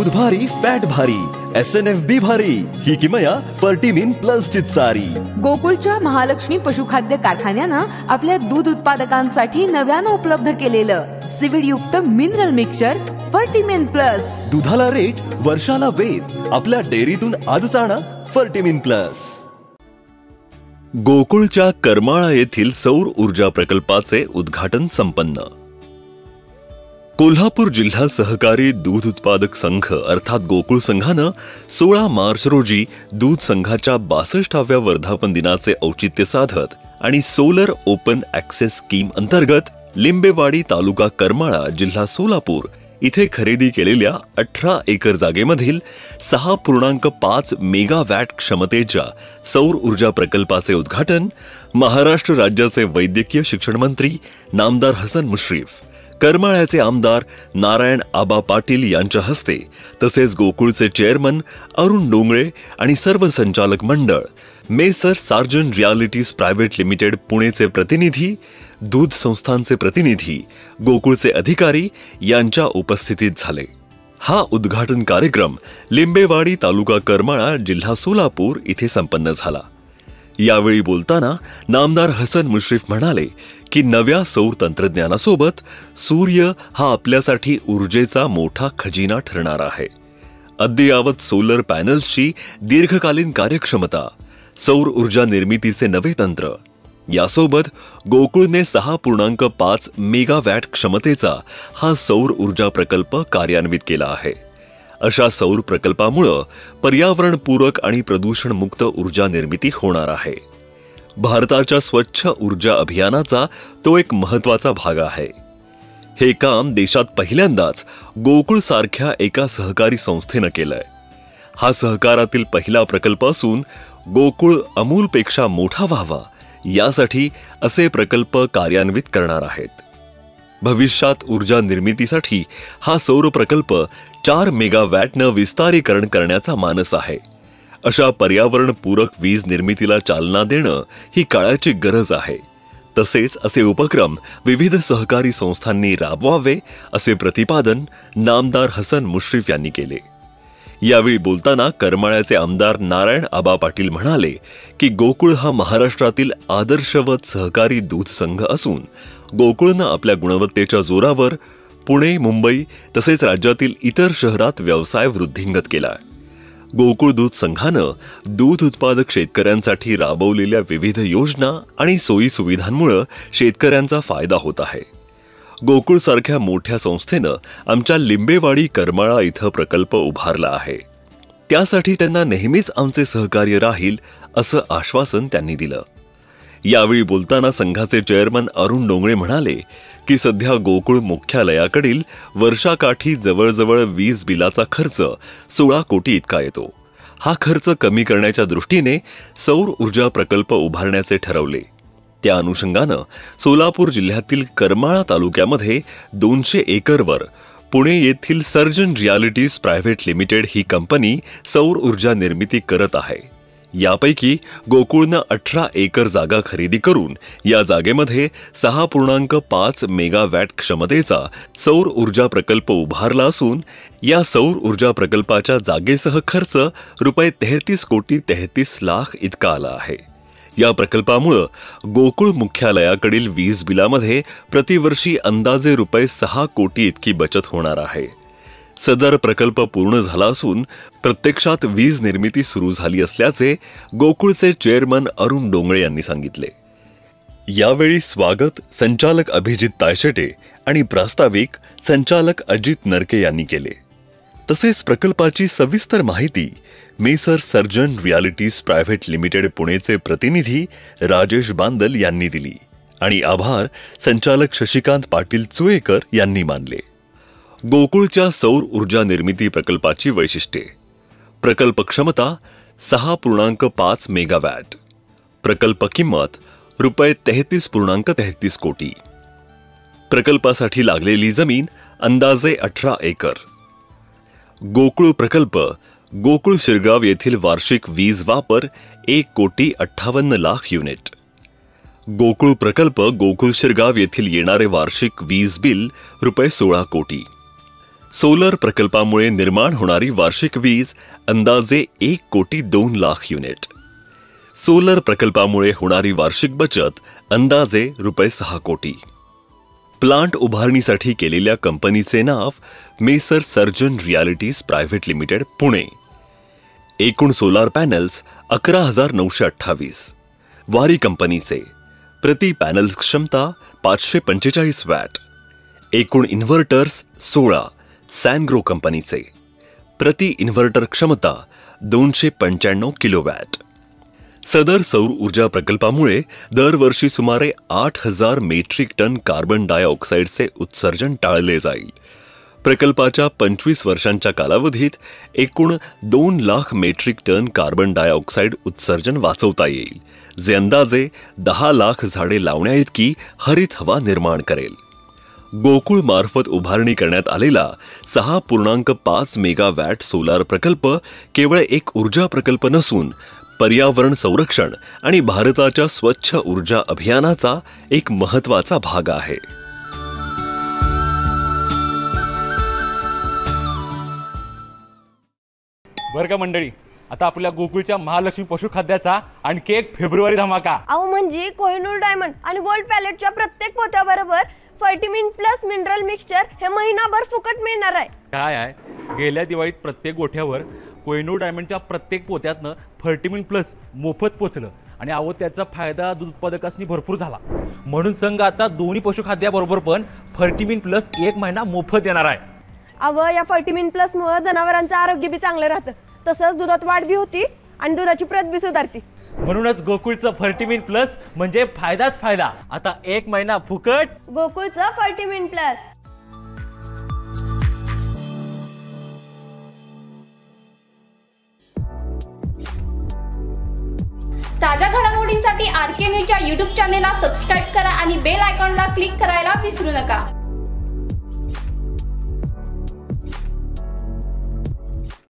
दूध भारी फॅट भारी SNFB भारी ही किमया फर्टिमिन प्लस ची सारी। गोकुळच्या महालक्ष्मी पशुखाद्य कारखान्यानं आपल्या दूध उत्पादकांसाठी नव्यानं उपलब्ध केलेलं सीविड युक्त मिनरल मिक्सचर फर्टिमिन प्लस। दुधाला रेट वर्षाला वेद आपल्या डेअरीतून आजच आणा फर्टिमिन प्लस। गोकुळच्या करमाळा येथील सौर ऊर्जा प्रकल्पाचे उद्घाटन संपन्न। कोल्हापूर जिल्हा सहकारी दूध उत्पादक संघ अर्थात गोकुळ संघानं 16 मार्च रोजी दूध संघाच्या 62व्या वर्धापन दिनाचे औचित्य साधत आणि सोलर ओपन ॲक्सेस स्कीम अंतर्गत लिंबेवाडी तालुका करमाळा जिल्हा सोलापूर इथे खरेदी केलेल्या 18 एकर जागेमधील 6.5 मेगावॅट क्षमतेच्या सौर ऊर्जा प्रकल्पाचे उद्घाटन महाराष्ट्र राज्याचे वैद्यकीय शिक्षण मंत्री नामदार हसन मुश्रीफ, करमाळ्याचे आमदार नारायण आबा पाटील यांच्या हस्ते तसेच गोकुळचे चेअरमन अरुण डोंगळे आणि सर्व संचालक मंडळ, Messrs Sarjan realities private limited पुणेचे प्रतिनिधी, दूध संस्थांचे प्रतिनिधी, गोकुळचे अधिकारी यांच्या उपस्थितीत झाले। हा उद्घाटन कार्यक्रम लिंबेवाडी तालुका करमाळा जिल्हा सोलापूर इथे संपन्न झाला। यावेळी बोलताना नामदार हसन मुश्रीफ म्हणाले की नव्या सौर तंत्रज्ञानासोबत सूर्य हा आपल्यासाठी ऊर्जेचा मोठा खजिना ठरणार आहे। अद्ययावत सोलर पॅनल्सची दीर्घकालीन कार्यक्षमता, सौर ऊर्जा निर्मितीचे नवे तंत्र यासोबत गोकुळने 6.5 मेगावॅट क्षमतेचा हा सौर ऊर्जा प्रकल्प कार्यान्वित केला आहे। अशा सौर प्रकल्पामुळे पर्यावरणपूरक आणि प्रदूषणमुक्त ऊर्जा निर्मिती होणार आहे। भारताच्या स्वच्छ ऊर्जा अभियानाचा तो एक महत्त्वाचा भाग आहे। हे काम देशात पहिल्यांदाच गोकुळ सारख्या एका सहकारी संस्थेने केलंय। हा सहकारातील पहिला प्रकल्प असून गोकुळ अमूलपेक्षा मोठा व्हावा यासाठी असे प्रकल्प कार्यान्वित करणार आहेत। भविष्यात ऊर्जा निर्मितीसाठी हा सौर प्रकल्प 4 मेगावॅटनं विस्तारीकरण करण्याचा मानस आहे। अशा पर्यावरणपूरक वीज निर्मितीला चालना देणं ही काळाची गरज आहे। तसेच असे उपक्रम विविध सहकारी संस्थांनी राबवावे असे प्रतिपादन नामदार हसन मुश्रीफ यांनी केले। यावेळी बोलताना करमाळ्याचे आमदार नारायण आबा पाटील म्हणाले की गोकुळ हा महाराष्ट्रातील आदर्शवत सहकारी दूध संघ असून गोकुळनं आपल्या गुणवत्तेच्या जोरावर पुणे, मुंबई तसेच राज्यातील इतर शहरात व्यवसाय वृद्धिंगत केलाय। गोकुळ दूध संघानं दूध उत्पादक शेतकऱ्यांसाठी राबवलेल्या विविध योजना आणि सोयी सुविधांमुळे शेतकऱ्यांचा फायदा होत आहे। गोकुळ सारख्या मोठ्या संस्थेनं आमच्या लिंबेवाडी करमाळा इथं प्रकल्प उभारला आहे। त्यासाठी त्यांना नेहमीच आमचे सहकार्य राहील असं आश्वासन त्यांनी दिलं। यावेळी बोलताना संघाचे चेअरमन अरुण डोंगळे म्हणाले की सध्या गोकुळ मुख्यालयाकडील वर्षाकाठी जवळजवळ वीज बिलाचा खर्च 16 कोटी इतका येतो। हा खर्च कमी करण्याच्या दृष्टीने सौर ऊर्जा प्रकल्प उभारण्याचे ठरवले। त्या अनुषंगानं सोलापूर जिल्ह्यातील करमाळा तालुक्यामध्ये 200 एकरवर पुणे येथील सर्जन रियालिटीज प्रायव्हेट लिमिटेड ही कंपनी सौर ऊर्जा निर्मिती करत आहे। यापैकी गोकुळनं 18 एकर जागा खरेदी करून या जागेमध्ये 6.5 मेगावॅट क्षमतेचा सौर ऊर्जा प्रकल्प उभारला असून या सौर ऊर्जा प्रकल्पाच्या जागेसह खर्च रुपये 33 कोटी 33 लाख इतका आला आहे। या प्रकल्पामुळे गोकुळ मुख्यालयाकडील वीज बिलामध्ये प्रतिवर्षी अंदाजे रुपये 6 कोटी इतकी बचत होणार आहे। सदर प्रकल्प पूर्ण झाला असून प्रत्यक्षात वीज निर्मिती सुरू झाली असल्याचे गोकुळचे चेअरमन अरुण डोंगळे यांनी सांगितले। यावेळी स्वागत संचालक अभिजित तायशेटे आणि प्रास्ताविक संचालक अजित नरके यांनी केले। तसेच प्रकल्पाची सविस्तर माहिती Messrs Sarjan realities private limited पुणेचे प्रतिनिधी राजेश बांदल यांनी दिली आणि आभार संचालक शशिकांत पाटील चुएकर यांनी मानले। गोकुळच्या सौर ऊर्जा निर्मिती प्रकल्पाची वैशिष्ट्ये: प्रकल्प क्षमता 6.5 मेगावॅट, प्रकल्प किंमत रुपये 33.33 कोटी, प्रकल्पासाठी लागलेली जमीन अंदाजे 18 एकर, गोकुळ प्रकल्प गोकुळ शिरगाव येथील वार्षिक वीज वापर 1,58 लाख युनिट, गोकुळ प्रकल्प गोकुळ शिरगाव येथील येणारे वार्षिक वीज बिल रुपये 16 कोटी, सोलर प्रकल्पामुळे निर्माण होणारी वार्षिक वीज अंदाजे 1,02,00,000 युनिट. सोलर प्रकल्पामुळे होणारी वार्षिक बचत अंदाजे ₹6 कोटी. प्लांट उभारणीसाठी केलेल्या कंपनीचे नाव Messrs Sarjan realities private limited Pune. एकूण सोलार पॅनल्स 11,928. वारी कंपनीचे. प्रति पॅनल क्षमता 545 वॅट. एकूण इन्व्हर्टर्स 16. सॅनग्रो कंपनीचे. प्रति इन्व्हर्टर क्षमता 295 किलोवॅट. सदर सौर ऊर्जा प्रकल्पामुळे दरवर्षी सुमारे 8,000 मेट्रिक टन कार्बन डायऑक्साईडचे उत्सर्जन टाळले जाईल. प्रकल्पाच्या 25 वर्षांच्या कालावधीत एकूण 2 lakh metric ton carbon dioxide उत्सर्जन वाचवता येईल, जे अंदाजे 10 लाख झाडे लावण्याइतकी हरित हवा निर्माण करेल. गोकुळ मार्फत उभारणी करण्यात आलेला 6.5 मेगावॅट सोलार प्रकल्प केवळ एक ऊर्जा प्रकल्प नसून पर्यावरण संरक्षण आणि भारताच्या स्वच्छ ऊर्जा अभियानाचा एक महत्त्वाचा भाग आहे. बरं का मंडळी, आता आपल्या गोकुळच्या महालक्ष्मी पशुखाद्याचा आणखी एक फेब्रुवारी धमाका. अहो म्हणजे कोहिनूर डायमंड आणि गोल्ड पॅलेटच्या प्रत्येक पोत्याबरोबर फर्टिमिन प्लस मिनरल मिक्सचर हे महिनाभर फुकट मिळणार आहे. काय आहे, गेल्या दिवाळीत प्रत्येक गोठ्यावर कोहिनूर डायमंडच्या प्रत्येक पोत्यातनं फर्टिमिन प्लस मोफत पोचलं आणि अहो त्याचा फायदा दूध उत्पादकांनी भरपूर झाला. म्हणून संघ आता दोन्ही पशुखाद्याबरोबर पण फर्टिमिन प्लस 1 महिना मोफत देणार आहे. अहो या फर्टिमिन प्लस मुळे जनावरांचं आरोग्य बी चांगलं राहतं, तसंच दुधात वाढ बी होती आणि दुधाची प्रत बी सुधारते. म्हणूनच गोकुळचं फर्टिमिन प्लस म्हणजे फायदाच फायदा. आता 1 महिना फुकट गोकुळचं फर्टिमिन प्लस. ताज्या घडामोडींसाठी RK न्यूजच्या YouTube चॅनेलला सबस्क्राईब करा आणि बेल आयकॉनला क्लिक करायला विसरू नका.